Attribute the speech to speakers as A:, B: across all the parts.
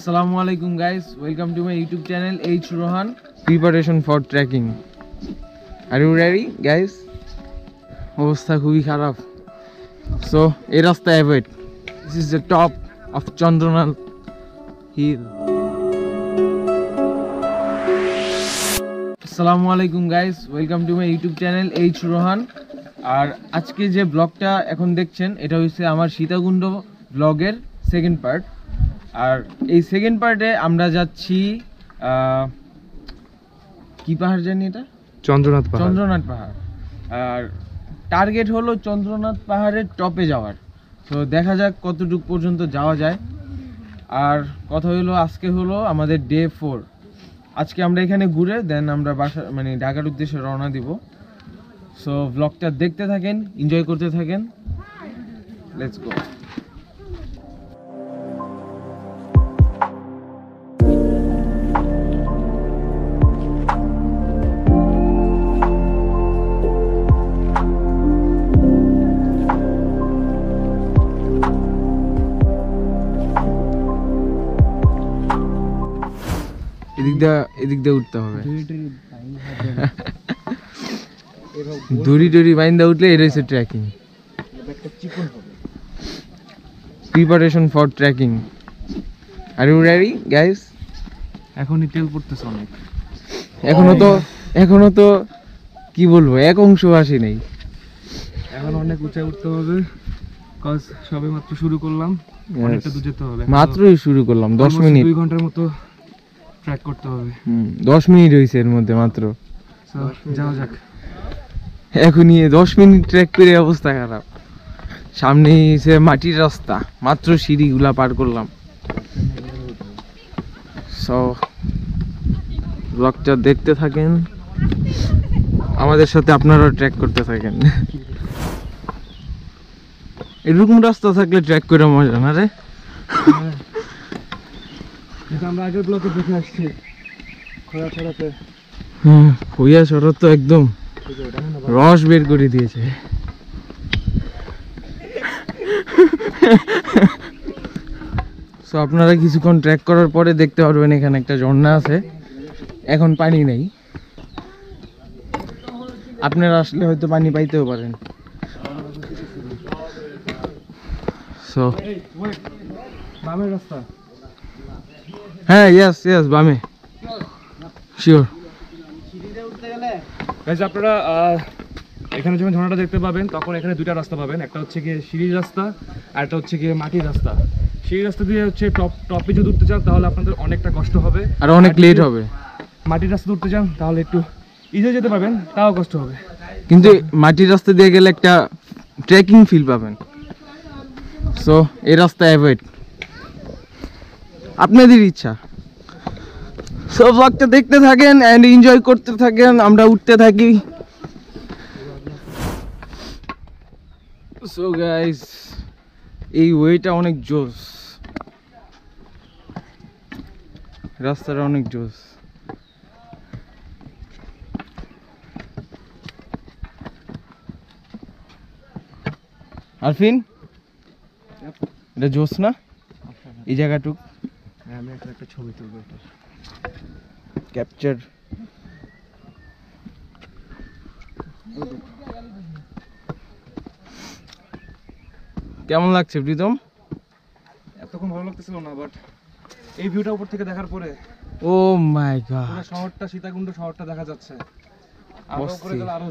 A: Assalamualaikum guys, welcome to my YouTube channel H Rohan Preparation for Trekking. Are you ready guys? অবস্থা খুবই খারাপ। So এই রাস্তা avoid. This is the top of Chandranal hill. Assalamualaikum guys, welcome to my YouTube channel H Rohan. আর আজকে যে ব্লগটা এখন দেখছেন এটা হচ্ছে আমার সীতাকুণ্ড ব্লগের সেকেন্ড পার্ট। আর এই সেকেন্ড পার্টে আমরা যাচ্ছি কি পাহাড় জানি এটা? চন্দ্রনাথ পাহাড়। আর টার্গেট হলো চন্দ্রনাথ পাহাড়ের টপে যাওয়ার। তো দেখা যাক কতটুকু পর্যন্ত যাওয়া যায়। আর কথা হলো আজকে হলো আমাদের ডে 4। আজকে আমরা এখানে ঘুরে দেন আমরা বাসা ঢাকার উদ্দেশ্যে রওনা দিব। সো ব্লগটা দেখতে থাকেন, এনজয় করতে থাকেন। Let's go. এদিক দিয়ে উঠতে হবে, দড়ি বাইন্দা উঠলে এটা হচ্ছে trekking. Preparation for trekking. Are you ready guys?
B: এখনই তেল পড়তেছে অনেক।
A: এখনো তো কি বলবো, এক অংশ আসি নাই।
B: এখন অনেক উঁচায় উঠতে হবে, কজ সবে মাত্র শুরু করলাম। অনেকটা দূর যেতে হবে,
A: মাত্রই শুরু করলাম। 10 মিনিট,
B: 2 ঘন্টার মতো ট্র্যাক করতে হবে।
A: 10 মিনিট হয়েছে এর মধ্যে মাত্র।
B: যাওয়া যাক।
A: এখনই 10 মিনিট ট্র্যাক করে অবস্থা খারাপ। সামনে এসে মাটির রাস্তা, মাত্র সিঁড়িগুলা পার করলাম। সো ব্লগটা দেখতে থাকেন, আমাদের সাথে আপনারাও ট্র্যাক করতে থাকেন। এরকম রাস্তা থাকলে ট্র্যাক করে মজা না রে?
B: আমরা আগের ব্লকে দেখে আসছি খোয়াছড়াতে।
A: খোয়াছড়া তো একদম রস বের করে দিয়েছে। সো আপনারা কিছুক্ষণ ট্র্যাক করার পরে দেখতে পারবেন এখানে একটা ঝর্ণা আছে। এখন পানি নেই, আপনারা আসলে হয়তো পানি পাইতেও পারেন। সো
B: বামের রাস্তা।
A: হ্যাঁ, ইয়েস বামে, শিওর।
B: আপনারা এখানে যখন ঝর্ণাটা দেখতে পাবেন তখন এখানে 2টা রাস্তা পাবেন। একটা হচ্ছে গিয়ে সিঁড়ির রাস্তা, আর একটা হচ্ছে গিয়ে মাটির রাস্তা। সিঁড়ির রাস্তা দিয়ে হচ্ছে টপে যদি উঠতে চান তাহলে আপনাদের অনেকটা কষ্ট হবে
A: আর অনেক লেট হবে।
B: মাটির রাস্তা উঠতে চান তাহলে একটু ইজি যেতে পারবেন, তাও কষ্ট হবে।
A: কিন্তু মাটির রাস্তা দিয়ে গেলে একটা ট্রেকিং ফিল পাবেন। সো এই রাস্তা অ্যাভয়েড, আপনাদের ইচ্ছা। সো ব্লগটা দেখতে থাকেন এন্ড এনজয় করতে থাকেন, আমরা উঠতে থাকি। সো গাইস, এই ওয়েটা অনেক জোস, রাস্তাটা অনেক জোস। আরফিন, এটা জোস না এই জায়গাটুক?
B: আমি একটা ছবি তুলবো, এটা
A: ক্যাপচার। কেমন লাগছে প্রীতম?
B: এতক্ষণ ভালো লাগতেছিল না, বাট এই ভিউটা উপর থেকে দেখার পরে
A: ও মাই গড,
B: পুরো শহরটা, সীতাকুণ্ড শহরটা দেখা যাচ্ছে। আর উপরে গেলে আরো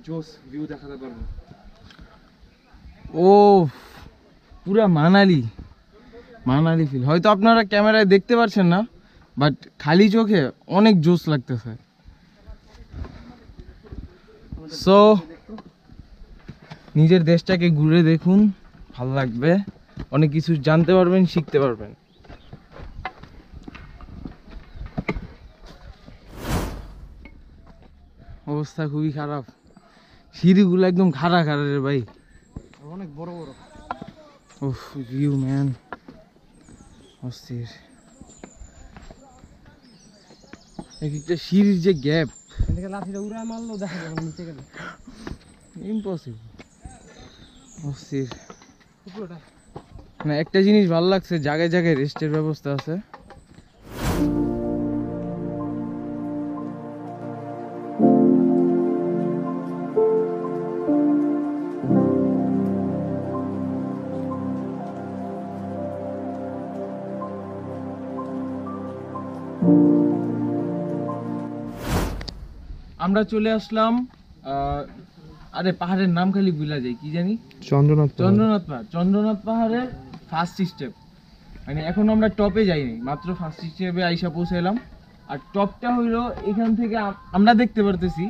B: জোস ভিউ দেখাতে পারবো।
A: ও পুরা মানালি ফিল। হয়তো আপনারা ক্যামেরায় দেখতে পাচ্ছেন না, বাট খালি চোখে অনেক জোস লাগতেছে। সো নিজের দেশটাকে ঘুরে দেখুন, ভালো লাগবে, অনেক কিছু জানতে পারবেন, শিখতে পারবেন। অবস্থা খুবই খারাপ, সিঁড়িগুলো একদম খাড়া রে ভাই,
B: অনেক বড় বড়।
A: উফ, ভিউ ম্যান অস্থির। একটা সিঁড়ির যে গ্যাপ,
B: এদিকে লাঠিটা উড়া মারলো দেখা যাবে নিচে গেলে
A: ইম্পসিবল। অস্থির। না, একটা জিনিস ভালো লাগছে, জায়গায় জায়গায় রেস্টের ব্যবস্থা আছে। আমরা চলে আসলাম আরে পাহাড়ের নাম খালি ভুলা যায়, কি জানি,
B: চন্দ্রনাথ
A: চন্দ্রনাথ পাহাড়ের ফার্স্ট স্টেপ। মানে এখন আমরা টপে যাইনি, মাত্র ফার্স্ট স্টেপে আইসা পৌঁছাইলাম। আর টপটা হইলো এখান থেকে আমরা দেখতে পারতেছি,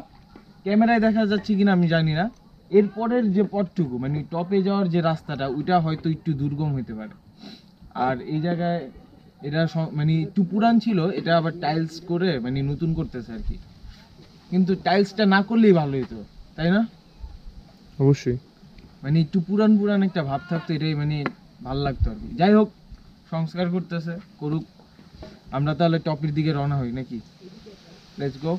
A: ক্যামেরায় দেখা যাচ্ছে কিনা আমি জানি না, এরপরের যে পথটুকু মানে টপে যাওয়ার যে রাস্তাটা ওইটা হয়তো একটু দুর্গম হতে পারে। আর এই জায়গায় এটা মানে একটু পুরান ছিল, এটা আবার টাইলস করে মানে নতুন করতেছে আর কি। কিন্তু টাইলসটা না করলেই ভালো হতো, তাই না?
B: অবশ্যই,
A: মানে একটু পুরান পুরান একটা ভাব থাকতো, এটাই মানে ভালো লাগতো আর কি। যাই হোক, সংস্কার করতেছে, করুক। আমরা তাহলে টপের দিকে রওনা হই নাকি? Let's go.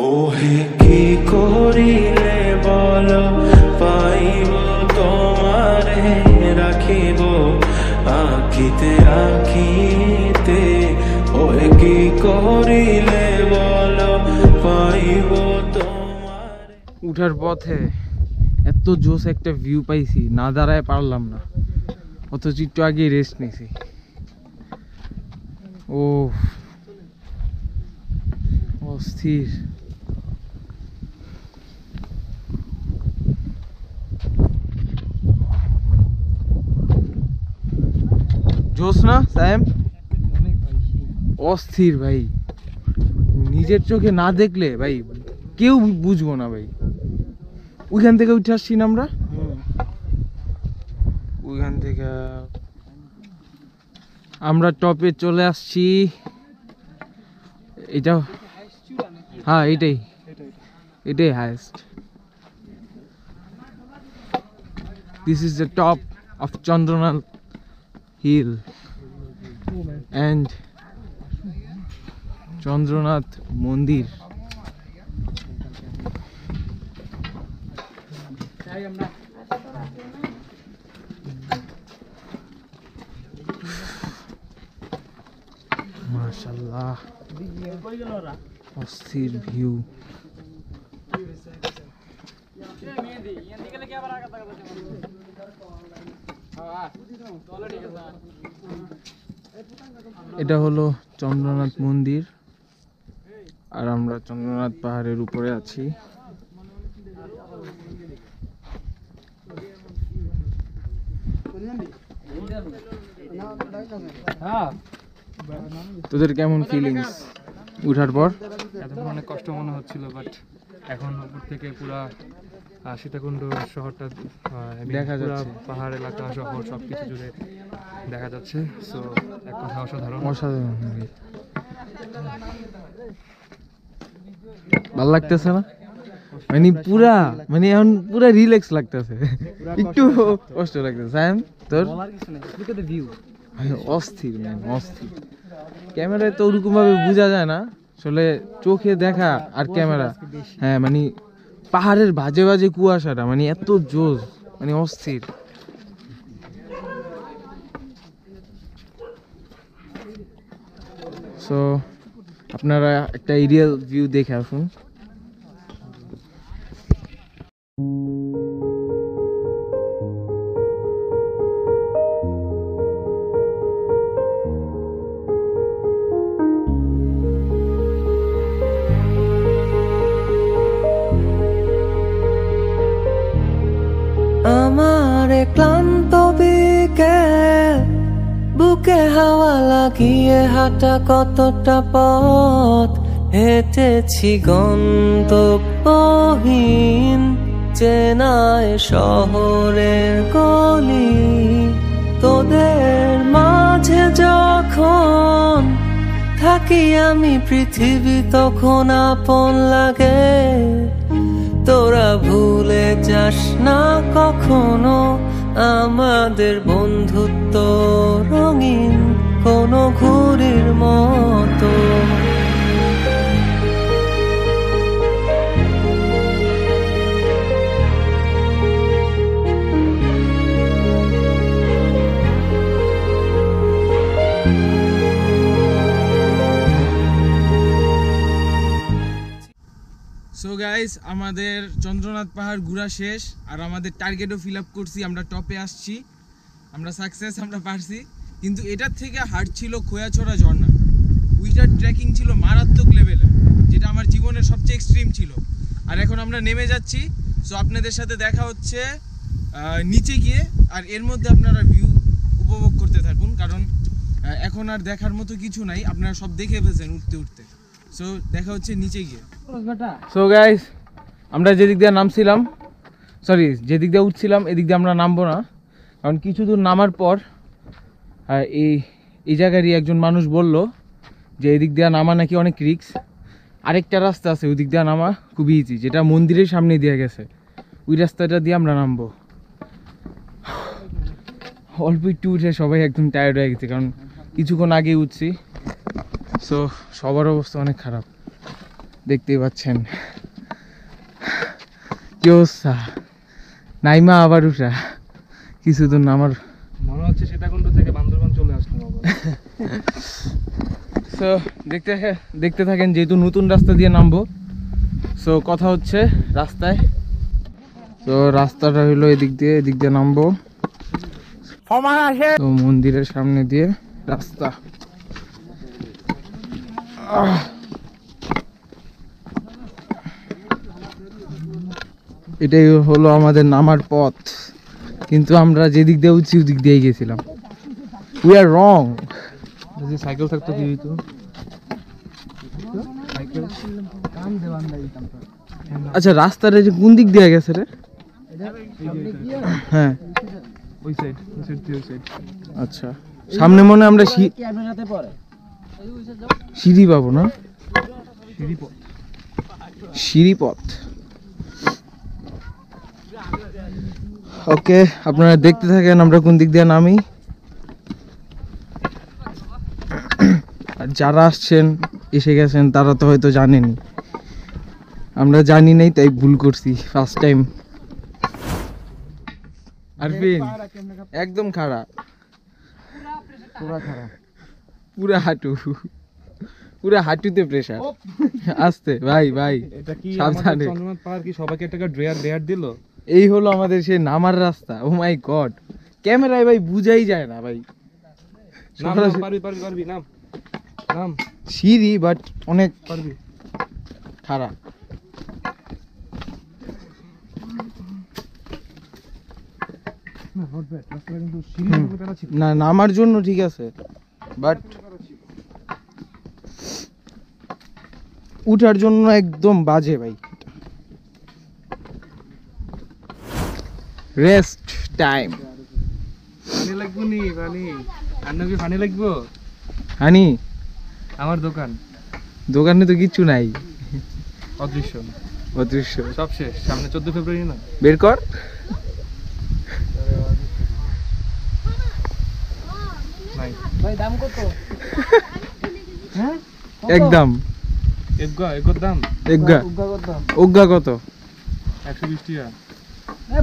C: ওহে কি করিলে বলো পাইব তোমারে রাখিব আখিতে আখিতে, ওহে কি করিলে বলো পাইব তোমারে।
A: উঠার পথে এত জোস একটা ভিউ পাইছি, না দাঁড়ায় পারলাম না, অথচ একটু আগে রেস্ট নিয়েছি। ও অস্থির। জোস না স্যাম? অস্থির ভাই, নিজের চোখে না দেখলে ভাই কেউ বুঝবো না ভাই। ওইখান থেকে উঠে আসছি না আমরা, ওইখান থেকে আমরা টপে চলে আসছি। এটা হ্যাঁ, এটাই highest. This is the top of Chandranath hill and Chandranath মন্দির। মাশাআল্লাহ, অস্থির ভিউ। এটা হলো চন্দ্রনাথ মন্দির, আর আমরা চন্দ্রনাথ পাহাড়ের উপরে আছি। তোদের কেমন ফিলিংস উঠার পর?
B: এতক্ষণ অনেক কষ্ট মনে হচ্ছিল, বাট এখন উপর থেকে পুরা সীতাকুণ্ড শহরটা
A: দেখা যাচ্ছে,
B: পাহাড় এলাকা শহর সবকিছু জুড়ে দেখা যাচ্ছে। সো এক কথা অসাধারণ।
A: ভালো লাগতেছে না? মানে পুরা মানে এখন পুরা রিল্যাক্স লাগতেছে, একটু কষ্ট লাগতেছে। স্যাম তোর? অস্থির ম্যান, অস্থির। ক্যামেরায় তো ওরকম ভাবে বোঝা যায় না, আসলে চোখে দেখা আর ক্যামেরা, হ্যাঁ মানে পাহাড়ের বাজে বাজে কুয়াশাটা মানে এত জোর, মানে অস্থির। সো আপনারা একটা এরিয়াল ভিউ দেখে আসুন।
D: আমার ক্লান্ত বিকেল, বুকে হাওয়া লাগিয়ে হাঁটা কতটা পথ হেঁটেছি গন্তব্যহীন চেনায় শহরের গলি। তোদের মাঝে যখন থাকি আমি পৃথিবী তখন আপন লাগে। তোরা ভুলে যাস না কখনো আমাদের বন্ধুত্ব রঙিন কোনো ঘুড়ির মতো।
A: সো গাইস, আমাদের চন্দ্রনাথ পাহাড় ঘোরা শেষ আর আমাদের টার্গেটও ফিল আপ করছি। আমরা টপে আসছি, আমরা সাকসেস, আমরা পারছি। কিন্তু এটার থেকে হার্ড ছিল খোয়াছড়া ঝর্ণা। ওইটার ট্রেকিং ছিল মারাত্মক লেভেলের, যেটা আমার জীবনের সবচেয়ে এক্সট্রিম ছিল। আর এখন আমরা নেমে যাচ্ছি। সো আপনাদের সাথে দেখা হচ্ছে নিচে গিয়ে। আর এর মধ্যে আপনারা ভিউ উপভোগ করতে থাকুন, কারণ এখন আর দেখার মতো কিছু নাই, আপনারা সব দেখে ফেলছেন উঠতে উঠতে। সো দেখা হচ্ছে নিচে গিয়ে। সো গাইস, আমরা যেদিক দিয়ে নামছিলাম, সরি যেদিক দিয়ে উঠছিলাম এদিক দিয়ে আমরা নামবো না, কারণ কিছু দূর নামার পর এই জায়গারই একজন মানুষ বলল যে এদিক দিয়ে নামা নাকি অনেক রিস্ক। আরেকটা রাস্তা আছে ওই দিক দিয়ে নামা খুবই ইজি, যেটা মন্দিরের সামনে দিয়ে গেছে। ওই রাস্তাটা দিয়ে আমরা নামবো। অল্প একটু উঠে সবাই একদম টায়ার্ড হয়ে গেছে, কারণ কিছুক্ষণ আগেই উঠছি। সো সবার অবস্থা অনেক খারাপ, দেখতেই পাচ্ছেন কি অবস্থা। নাইমা আবার উঠা কিছু দূর নামার
B: মনে হচ্ছে সীতাকুণ্ড থেকে বান্দরবান চলে আসলাম আবার।
A: সো দেখতে থাকেন, যেহেতু নতুন রাস্তা দিয়ে নামবো। সো কথা হচ্ছে রাস্তায়। তো রাস্তাটা হলো এদিক দিয়ে নামবো। তো মন্দিরের সামনে দিয়ে রাস্তা। এটাই হলো আমাদের নামার পথ, কিন্তু আমরা যেদিক দিয়ে উঠছি ওদিক দিয়ে গেছিলাম। উই আর রং।
B: যদি সাইকেল থাকতো কি হইতো?
A: আচ্ছা, রাস্তাটা যে কোন দিক দিয়ে গেছে রে? হ্যাঁ,
B: ওই সাইড ওই সাইড।
A: আচ্ছা, সামনে মনে হয় আমরা সিঁড়ি পাবো না? সিঁড়ি পথ। ওকে, আপনারা দেখতে থাকেন আমরা কোন দিক দিয়ে নামি। আর যারা আসছেন এসে গেছেন তারা তো হয়তো জানেনি, আমরা জানি নাই তাই ভুল করছি ফার্স্ট টাইম। আরফিন একদম খারাপ, পুরা হাঁটুতে প্রেসার। আস্তে ভাই
B: এটা কি
A: সাবধানে।
B: চন্দ্রনাথ পাহাড় কি সবাইকে একটা ড্রেয়ার দিল?
A: এই হলো আমাদের সেই নামার রাস্তা। ও মাই গড, ক্যামেরায় ভাই বুঝাই যায় না ভাই।
B: পারবি নাম
A: সিঁড়ি বাট অনেক
B: পারবি।
A: খারাপ। না, নামার জন্য ঠিক আছে, বাট উঠার জন্য একদম বাজে ভাই। Rest time.
B: পানি লাগবো নি? পানি লাগবো?
A: হানি
B: আমার
A: দোকানে তো কিচ্ছু নাই,
B: অদৃশ্য সব শেষ। সামনে 14 ফেব্রুয়ারি না?
A: বের কর।
B: ভাই দাম কত?
A: হ্যাঁ, একদম
B: এগোর দাম
A: উগা কত?
B: 120 টাকা।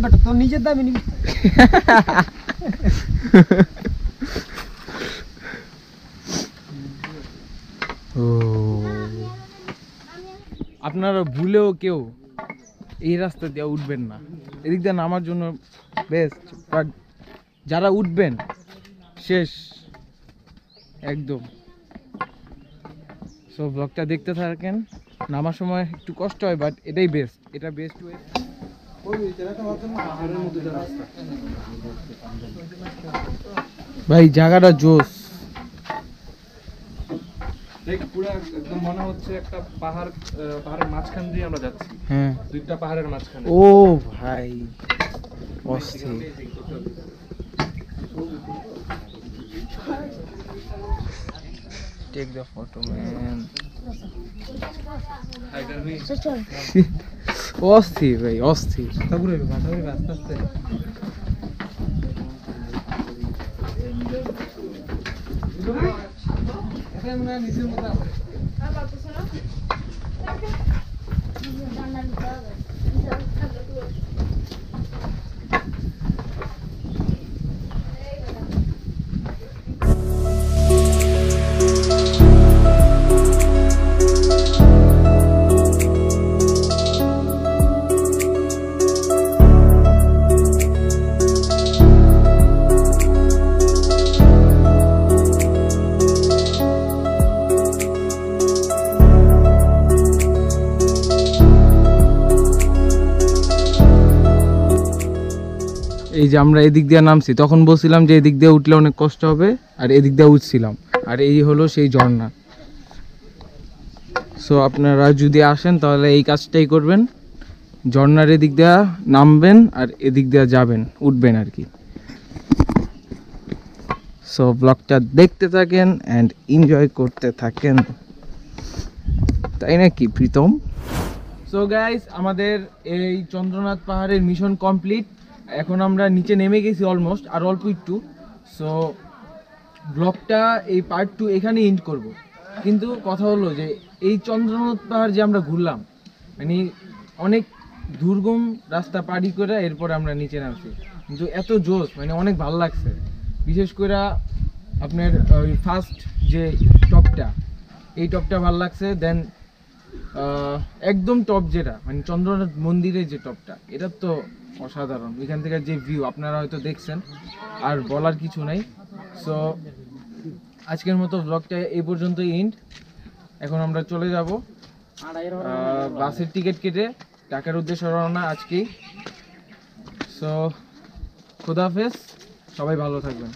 E: বেটা তোর নিজের দামই নিবি।
A: আপনারা ভুলেও কেউ এই রাস্তা দিয়ে উঠবেন না, এদিক দিয়ে নামার জন্য বেস্ট, বাট যারা উঠবেন শেষ একদম। সো ব্লগটা দেখতে থাকেন। নামার সময় একটু কষ্ট হয়, বাট এটাই বেস্ট, এটা বেস্ট ওয়ে। ভাই জায়গাটা জোস,
B: পুরো একদম মনে হচ্ছে একটা পাহাড়ের মাঝখান দিয়ে আমরা যাচ্ছি।
A: হ্যাঁ,
B: দুইটা পাহাড়ের মাঝখানে।
A: ও ভাই অস্থির। Take the photo man. অস্থির ভাই, অস্থির।
E: আস্তে আস্তে নিচের মতো আছে।
A: এই যে আমরা এদিক দিয়ে নামছি, তখন বলছিলাম যে এদিক দিয়ে উঠলে অনেক কষ্ট হবে, আর এদিক দিয়ে উঠছিলাম, আর এই হলো সেই ঝর্ণা। সো আপনারা যদি আসেন তাহলে এই কাজটাই করবেন, ঝর্ণার এদিক দিয়ে নামবেন আর এদিক দিয়ে যাবেন, উঠবেন আর কি। সো ব্লগটা দেখতে থাকেন অ্যান্ড এনজয় করতে থাকেন, তাই নাকি প্রীতম? সো গাইস, আমাদের এই চন্দ্রনাথ পাহাড়ের মিশন কমপ্লিট। এখন আমরা নিচে নেমে গেছি অলমোস্ট, আর অল্প একটু। সো ব্লগটা এই পার্ট 2 এখানে এন্ড করব। কিন্তু কথা হলো যে এই চন্দ্রনাথ পাহাড় যে আমরা ঘুরলাম, মানে অনেক দুর্গম রাস্তা পাড়ি করে এরপরে আমরা নিচে নামছি, কিন্তু এত জোশ, মানে অনেক ভালো লাগছে। বিশেষ করে আপনার ওই ফার্স্ট যে টপটা, এই টপটা ভালো লাগছে। দেন একদম টপ যেটা, মানে চন্দ্রনাথ মন্দিরের যে টপটা, এটা তো অসাধারণ। এখান থেকে যে ভিউ আপনারা হয়তো দেখছেন, আর বলার কিছু নাই। সো আজকের মতো ব্লগটা এই পর্যন্তই এন্ড। এখন আমরা চলে যাব বাসের টিকিট কেটে ঢাকার উদ্দেশ্যে রওনা আজকেই। সো খোদাহাফেজ, সবাই ভালো থাকবেন।